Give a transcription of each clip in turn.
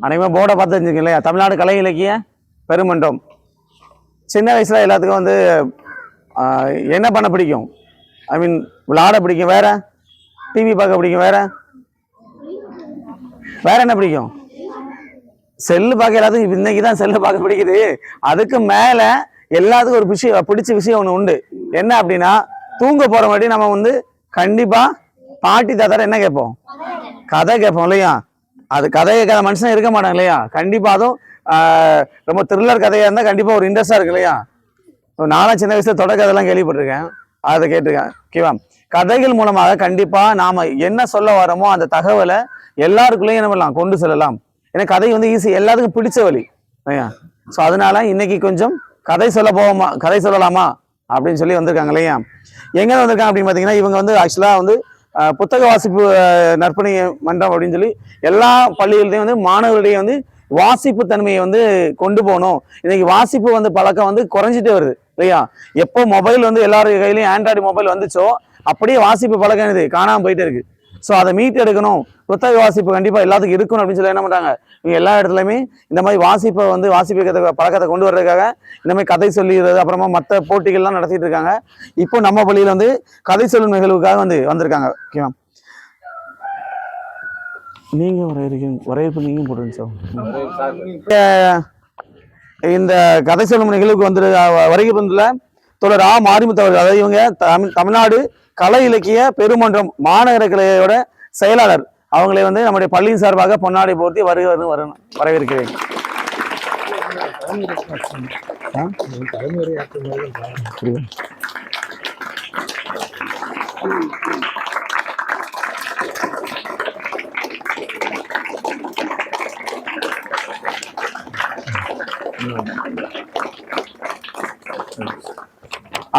அனைவரும் போர்டை பார்த்து தெரிஞ்சுக்கோங்க இல்லையா? தமிழ்நாடு கலை இலக்கிய பெருமன்றம். சின்ன வயசில் எல்லாத்துக்கும் வந்து என்ன பண்ண பிடிக்கும்? ஐ மீன் விளையாட பிடிக்கும், வேற டிவி பார்க்க பிடிக்கும், வேற வேற என்ன பிடிக்கும்? செல்லு பார்க்க எல்லாத்துக்கும் இன்னைக்கு தான் செல்லு பார்க்க பிடிக்குது. அதுக்கு மேலே எல்லாத்துக்கும் ஒரு பிடிச்ச விஷயம் ஒன்று உண்டு. என்ன அப்படின்னா, தூங்க போகிற மாதிரி நம்ம வந்து கண்டிப்பாக பாட்டி தாத்தார என்ன கேட்போம்? கதை கேட்போம் இல்லையா? அது கதை கேட்காத மனுஷன் இருக்க மாட்டாங்க இல்லையா? கண்டிப்பாக அதுவும் ரொம்ப த்ரில்லர் கதையாக இருந்தால் கண்டிப்பாக ஒரு இன்ட்ரெஸ்டாக இருக்கு இல்லையா? நானும் சின்ன வயசுல தொடர் கதையெல்லாம் கேள்விப்பட்டிருக்கேன், அதை கேட்டிருக்கேன். ஓகேவா? கதைகள் மூலமாக கண்டிப்பாக நாம் என்ன சொல்ல வரோமோ அந்த தகவலை எல்லாருக்குள்ளேயும் என்ன பண்ணலாம், கொண்டு செல்லலாம். ஏன்னா கதை வந்து ஈஸி, எல்லாத்துக்கும் பிடிச்ச வழி இல்லையா? ஸோ அதனால இன்னைக்கு கொஞ்சம் கதை சொல்லலாமா அப்படின்னு சொல்லி வந்திருக்காங்க இல்லையா? எங்கே வந்திருக்காங்க அப்படின்னு பார்த்தீங்கன்னா, இவங்க வந்து ஆக்சுவலாக வந்து புத்தக வாசிப்பு நற்பணி மன்றம் அப்படின்னு சொல்லி எல்லா பள்ளிகள்லையும் வந்து மாணவர்களுடைய வந்து வாசிப்பு தன்மையை வந்து கொண்டு போகணும். இன்னைக்கு வாசிப்பு வந்து பழக்கம் வந்து குறைஞ்சிட்டே வருது இல்லையா? எப்போ மொபைல் வந்து எல்லாரும் கையிலையும் ஆண்ட்ராய்டு மொபைல் வந்துச்சோ அப்படியே வாசிப்பு பழக்கம் இது காணாமல் போயிட்டே இருக்கு. ஸோ அதை மீட்டு எடுக்கணும், புத்தக வாசிப்பு கண்டிப்பாக எல்லாத்துக்கும் இருக்கணும் அப்படின்னு சொல்லி என்ன பண்ணுறாங்க, இவங்க எல்லா இடத்துலையுமே இந்த மாதிரி வாசிப்பு பழக்கத்தை கொண்டு வர்றதுக்காக இந்த மாதிரி கதை சொல்லிடுறது, அப்புறமா மற்ற போட்டிகள்லாம் நடத்திட்டு இருக்காங்க. இப்போ நம்ம பள்ளியில் வந்து கதை சொல்லும் நிகழ்வுக்காக வந்திருக்காங்க. ஓகேவா? நீங்க வரவேற்பு நீங்க போடுங்க சார். இந்த கதை சொல்லும் நிகழ்வுக்கு வந்து வருகை பந்துல தொடர் மாரிமுத்து அவர்கள், அதாவது இவங்க தமிழ்நாடு கலை இலக்கிய பெருமன்றம் மாநகர கிளையோட செயலாளர். அவங்களை வந்து நம்முடைய பள்ளியின் சார்பாக பொன்னாடை போர்த்தி வரவேற்கிறேன்.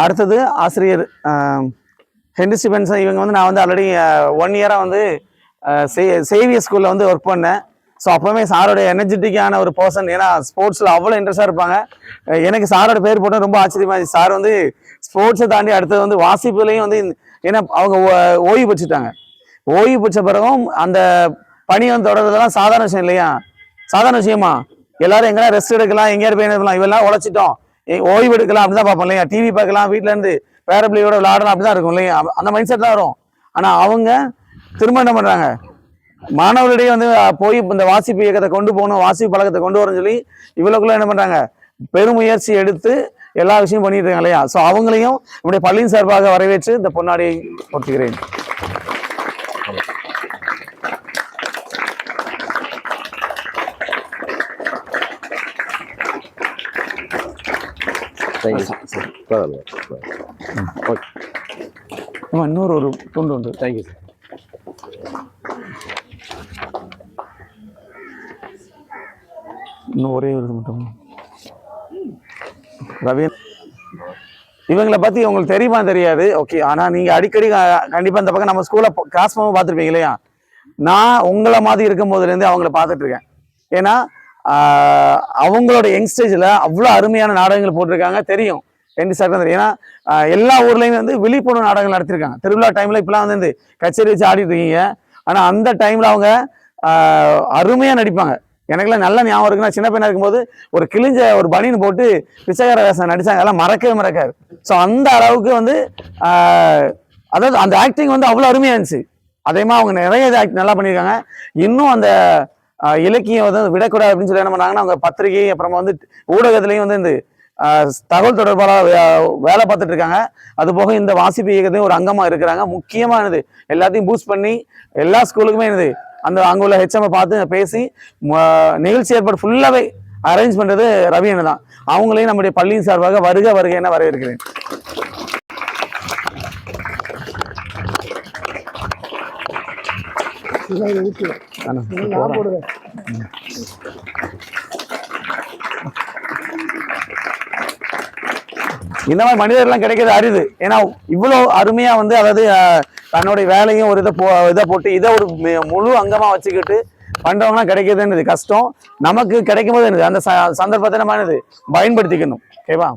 அடுத்தது ஆசிரியர் ஹென்ரி ஸ்டீபன்சன். இவங்க வந்து நான் வந்து ஆல்ரெடி 1 இயராக வந்து சேவியர் ஸ்கூலில் வந்து ஒர்க் பண்ணேன். ஸோ அப்போவுமே சாரோட எனர்ஜெட்டிக்கான ஒரு பர்சன். ஏன்னா ஸ்போர்ட்ஸில் அவ்வளோ இன்ட்ரெஸ்டாக இருப்பாங்க. எனக்கு சாரோட பேர் போட்டு ரொம்ப ஆச்சரியமா இருந்துச்சு. சார் வந்து ஸ்போர்ட்ஸை தாண்டி அடுத்தது வந்து வாசிப்புலையும் வந்து, ஏன்னா அவங்க ஓய்வு பெற்றுட்டாங்க. ஓய்வு பெற்ற பிறகும் அந்த பணி வந்து தொடர்றதெல்லாம் சாதாரண விஷயம் இல்லையா? சாதாரண விஷயமா? எல்லாரும் எங்கன்னா ரெஸ்ட் எடுக்கலாம், எங்கேயாவது போய் எடுக்கலாம், இவெல்லாம் உழைச்சிட்டோம், ஓய்வு எடுக்கலாம் அப்படின்னு தான் பார்ப்போம் இல்லையா? டிவி பார்க்கலாம், வீட்டில இருந்து பேர பிள்ளையோட விளையாடலாம் அப்படிதான் இருக்கும் இல்லையா? அந்த மைண்ட் செட் தான் வரும். ஆனா அவங்க திரும்ப என்ன பண்றாங்க, மாணவர்களிடையே வந்து போய் இந்த வாசிப்பு இயக்கத்தை கொண்டு போகணும், வாசிப்பு பழக்கத்தை கொண்டு வரணும்னு சொல்லி இவ்வளவுக்குள்ள என்ன பண்றாங்க, பெருமுயற்சி எடுத்து எல்லா விஷயம் பண்ணிட்டு இருக்காங்க இல்லையா? ஸோ அவங்களையும் நம்முடைய பள்ளியின் சார்பாக வரவேற்று இந்த பொன்னாடியை போட்டுக்கிறேன். இன்னொரு ஒரு துண்டு உண்டு. Thank you sir. இன்னும் ஒரே ஒரு மட்டும். ரவி, இவங்களை பத்தி உங்களுக்கு தெரியுமா தெரியாது, ஓகே. ஆனா நீங்க அடிக்கடி கண்டிப்பா இந்த பக்கம் நம்ம ஸ்கூல்ல கிளாஸ் ரூம் பார்த்துருப்பீங்க இல்லையா? நான் உங்களை மாதிரி இருக்கும் போதுல இருந்து அவங்கள பார்த்துட்டு இருக்கேன். ஏன்னா அவங்களோட யங்ஸ்டேஜ்ல அவ்வளோ அருமையான நாடகங்கள் போட்டிருக்காங்க. தெரியும் தெரியும். ஏன்னா எல்லா ஊர்லயுமே வந்து விழிப்புணர்வு நாடகங்கள் நடத்திருக்காங்க. திருவிழா டைம்ல இப்பெல்லாம் வந்து கச்சேரி வச்சு ஆடிட்டு இருக்கீங்க. ஆனா அந்த டைம்ல அவங்க அருமையா நடிப்பாங்க. எனக்குலாம் நல்ல ஞாபகம் இருக்குன்னா, சின்ன பையனா இருக்கும்போது ஒரு கிழிஞ்ச ஒரு பனின்னு போட்டு பிச்சைக்கார வேஷம் நடிச்சாங்க. அதெல்லாம் மறக்கவே மறக்காது. ஸோ அந்த அளவுக்கு வந்து அதாவது அந்த ஆக்டிங் வந்து அவ்வளோ அருமையா இருந்துச்சு. அதே மாதிரி அவங்க நிறைய நல்லா பண்ணியிருக்காங்க. இன்னும் அந்த இலக்கியம் வந்து விடக்கூடாது அப்படின்னு சொல்லி என்ன பண்ணாங்கன்னா, அவங்க பத்திரிகை அப்புறமா வந்து ஊடகத்திலையும் வந்து இந்த தகவல் தொடர்பாளர் வேலை பார்த்துட்டு இருக்காங்க. அது போக இந்த வாசிப்பு இயக்கத்தையும் ஒரு அங்கமா இருக்கிறாங்க. முக்கியமானது எல்லாத்தையும் பூஸ்ட் பண்ணி எல்லா ஸ்கூலுக்குமே என்னது அந்த அங்க உள்ள ஹெச்எம் பார்த்து பேசி நிகழ்ச்சி ஏற்பாடு ஃபுல்லாவே அரேஞ்ச் பண்றது ரவி அண்ணன் தான். அவங்களையும் நம்முடைய பள்ளியின் சார்பாக வருக என வரவேற்கிறேன். இந்த மாதிரி மனிதர்கள்லாம் கிடைக்கிறது அரிது. ஏன்னா இவ்வளவு அருமையா வந்து, அதாவது தன்னுடைய வேலையும் ஒரு இதை போட்டு இதை ஒரு முழு அங்கமா வச்சுக்கிட்டு பண்றவங்கலாம் கிடைக்கிறதுன்றது கஷ்டம். நமக்கு கிடைக்கும் போது அந்த சந்தர்ப்பத்தை நம்ம பயன்படுத்திக்கணும். ஓகேவா?